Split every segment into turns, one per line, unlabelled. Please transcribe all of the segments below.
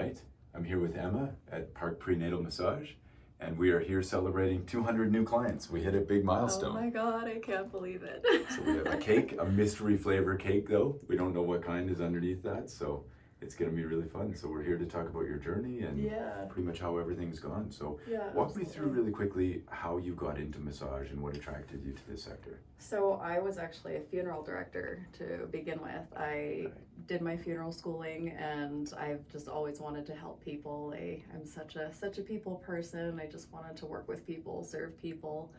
tonight. I'm here with Emma at Park Prenatal Massage, and we are here celebrating 200 new clients. We hit a big milestone.
Oh my God, I can't believe it.
So we have a cake, a mystery flavor cake though. We don't know what kind is underneath that, so it's gonna be really fun. So we're here to talk about your journey and pretty much how everything's gone. So walk me through really quickly how you got into massage and what attracted you to this sector.
So I was actually a funeral director to begin with. I did my funeral schooling, and I've just always wanted to help people. I'm such a people person. I just wanted to work with people, serve people.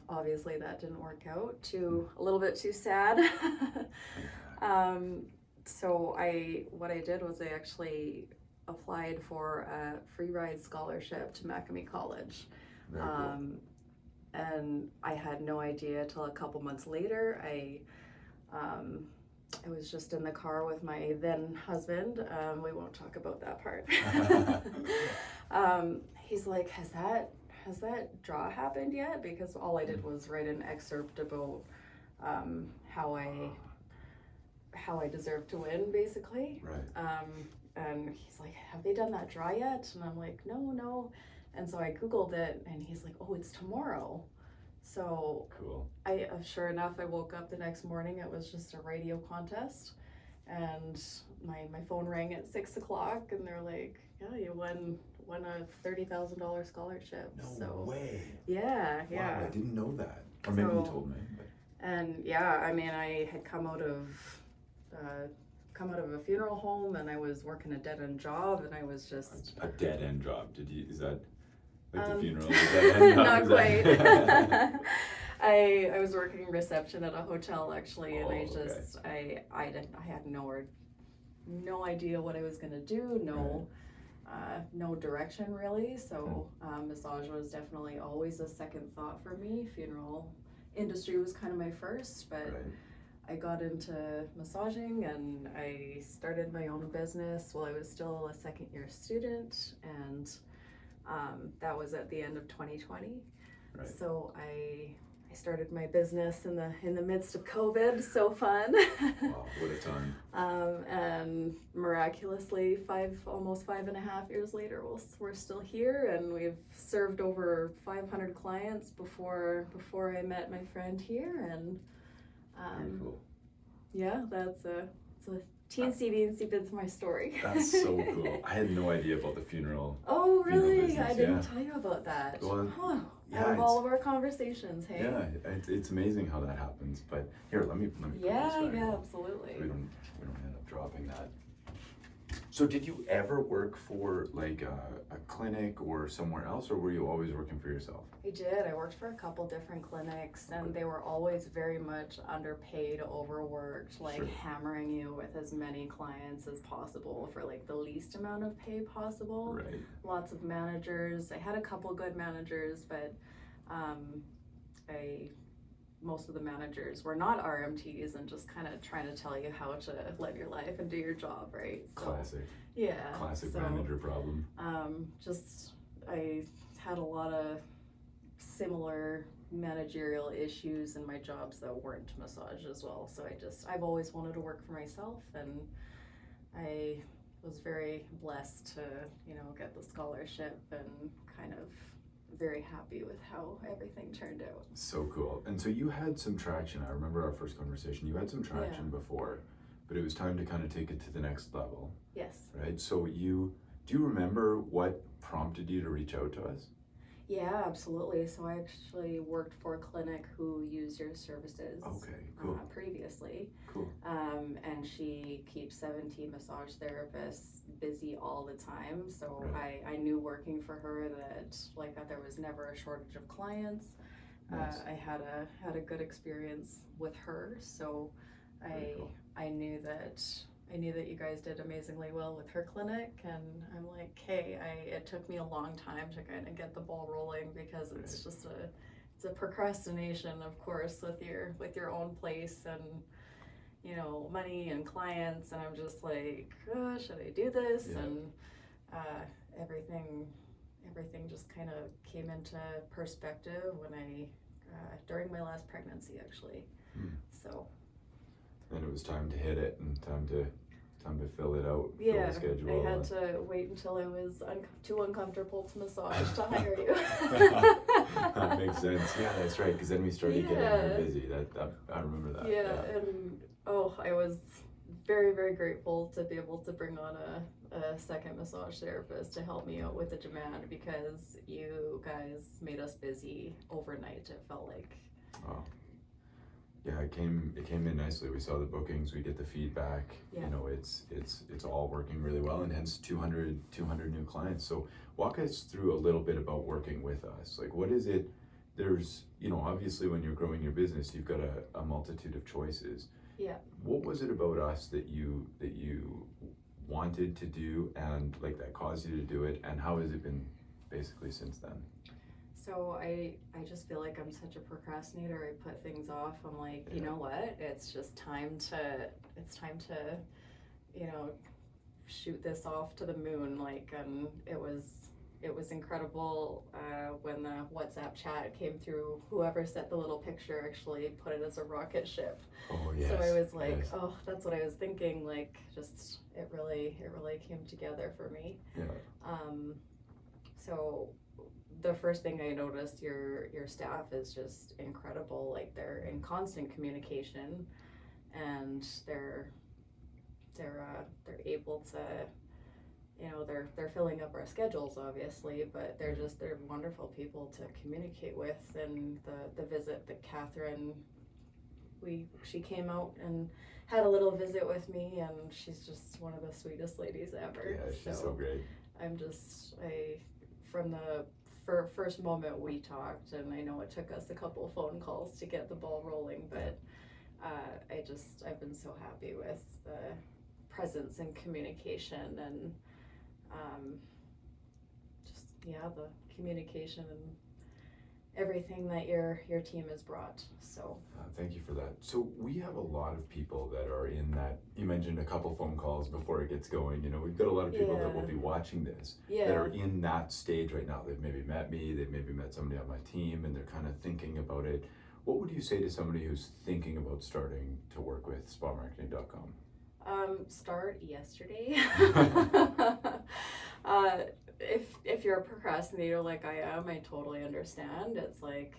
Obviously that didn't work out. A little bit too sad. So what I did was I actually applied for a free ride scholarship to Macamee College.
Very cool.
And I had no idea till a couple months later. I was just in the car with my then husband. We won't talk about that part. He's like, has that draw happened yet? Because all I did was write an excerpt about how I deserve to win, basically.
Right.
And he's like, have they done that draw yet? And I'm like, no. And so I Googled it, and he's like, oh, it's tomorrow. So
cool.
Sure enough, I woke up the next morning. It was just a radio contest, and my phone rang at 6 o'clock, and they're like, yeah, you won a $30,000 scholarship.
No way.
Yeah.
Wow, I didn't know that. Or maybe you told me. But.
And I mean, I had come out of a funeral home, and I was working a dead-end job, and I was just
a dead-end job. Is that like the funeral? Dead-end job?
Not quite. I was working reception at a hotel actually, and I had no idea what I was gonna do. No direction really. So massage was definitely always a second thought for me. Funeral industry was kind of my first, but I got into massaging, and I started my own business while I was still a second year student, and that was at the end of 2020.
Right.
So I started my business in the midst of COVID. So fun.
Wow, what a time.
And miraculously, almost 5.5 years later, we're still here, and we've served over 500 clients before I met my friend here. And
very cool.
Yeah, it's a teensy bit of my story.
That's so cool. I had no idea about the funeral.
Oh, really?
Business,
I didn't tell you about that.
Well,
out of all of our conversations, hey?
Yeah, it's amazing how that happens. But here, let me put this back.
Yeah, absolutely.
So we don't end up dropping that. So did you ever work for like a clinic or somewhere else, or were you always working for yourself?
I did. I worked for a couple different clinics, and they were always very much underpaid, overworked, like hammering you with as many clients as possible for like the least amount of pay possible.
Right.
Lots of managers. I had a couple good managers, but most of the managers were not RMTs and just kind of trying to tell you how to live your life and do your job, right? So,
classic.
Yeah.
Classic manager problem.
I had a lot of similar managerial issues in my jobs that weren't massage as well. So I've always wanted to work for myself, and I was very blessed to, get the scholarship, and kind of very happy with how everything turned out. So
cool. And so you had some traction. I remember our first conversation. You had some traction before, but it was time to kind of take it to the next level.
Yes.
Right? So do you remember what prompted you to reach out to us?
Yeah, absolutely. So I actually worked for a clinic who used your services.
Okay, cool.
Previously.
Cool.
And she keeps 17 massage therapists busy all the time. So I knew working for her that there was never a shortage of clients. Nice. I had a good experience with her. So I knew that you guys did amazingly well with her clinic, and I'm like, hey, it took me a long time to kind of get the ball rolling, because it's just it's a procrastination, of course, with your own place and money and clients, and I'm just like, should I do this? Yeah. And everything just kind of came into perspective when during my last pregnancy, actually. So.
And it was time to hit it, and time time to fill it out, fill
Yeah,
the schedule.
I had to wait until I was too uncomfortable to massage to hire you.
That makes sense. Yeah, that's right. Because then we started getting her busy. That I remember that.
Yeah, and I was very, very grateful to be able to bring on a second massage therapist to help me out with the demand, because you guys made us busy overnight, it felt like.
Oh. Yeah, it came in nicely. We saw the bookings, we get the feedback.
Yeah.
You know, it's all working really well, and hence 200 new clients. So walk us through a little bit about working with us. Like, what is it? There's, you know, obviously when you're growing your business, you've got a multitude of choices.
Yeah.
What was it about us that you wanted to do, and like that caused you to do it, and how has it been basically since then?
So I just feel like I'm such a procrastinator. I put things off. I'm like, you know what? It's just time to, you know, shoot this off to the moon. Like, it was incredible when the WhatsApp chat came through. Whoever set the little picture actually put it as a rocket ship.
Oh yes.
So I was like, oh, that's what I was thinking. Like, just it really came together for me.
Yeah.
So the first thing I noticed, your staff is just incredible. Like, they're in constant communication, and they're able to, you know, they're filling up our schedules obviously, but they're wonderful people to communicate with. And the visit that Catherine, she came out and had a little visit with me, and she's just one of the sweetest ladies ever.
Yeah, she's so great.
From the first moment we talked, and I know it took us a couple phone calls to get the ball rolling, but I've been so happy with the presence and communication, and the communication and everything that your team has brought. So
thank you for that. So we have a lot of people that are in that, you mentioned a couple phone calls before it gets going, you know, we've got a lot of people that will be watching this that are in that stage right now. They've maybe met me, they've maybe met somebody on my team, and they're kind of thinking about it. What would you say to somebody who's thinking about starting to work with spamarketing.com?
Start yesterday. If you're a procrastinator like I am, I totally understand. It's like,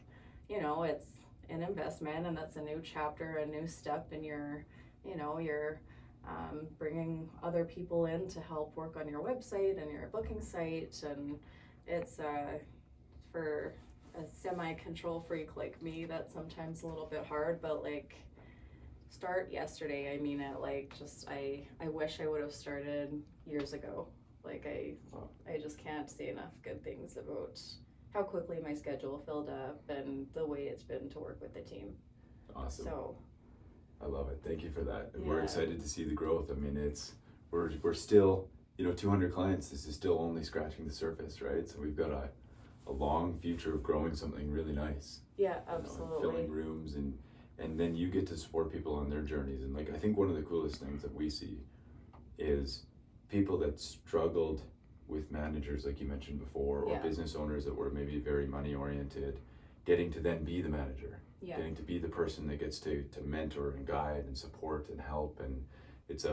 you know, it's an investment, and that's a new chapter, a new step in your, you know, you're bringing other people in to help work on your website and your booking site, and it's for a semi-control freak like me, that's sometimes a little bit hard, but like, start yesterday. I mean it. Like, just I wish I would have started years ago. Like, I just can't say enough good things about how quickly my schedule filled up and the way it's been to work with the team.
Awesome.
So
I love it. Thank you for that. And we're excited to see the growth. I mean, we're still, you know, 200 clients. This is still only scratching the surface, right? So we've got a long future of growing something really nice.
Yeah, absolutely.
You know, filling rooms, and then you get to support people on their journeys. And like, I think one of the coolest things that we see is people that struggled with managers, like you mentioned before, or business owners that were maybe very money oriented, getting to then be the manager, getting to be the person that gets to mentor and guide and support and help. And it's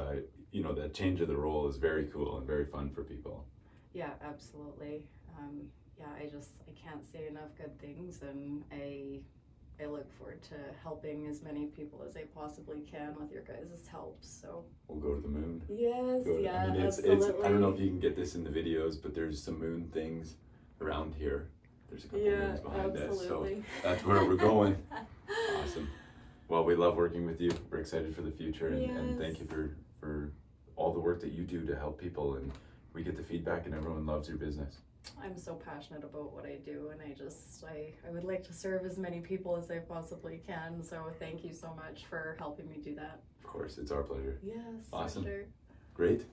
you know, that change of the role is very cool and very fun for people.
Yeah, absolutely. I can't say enough good things, and I look forward to helping as many people as I possibly can with your guys' help. So
we'll go to the moon.
Yes,
I mean,
absolutely.
I don't know if you can get this in the videos, but there's some moon things around here. There's a couple moons behind us, so that's where we're going. Awesome. Well, we love working with you. We're excited for the future, and thank you for all the work that you do to help people, and we get the feedback, and everyone loves your business.
I'm so passionate about what I do, and I would like to serve as many people as I possibly can. So thank you so much for helping me do that.
Of course, it's our pleasure.
Yes.
Awesome.
For sure.
Great.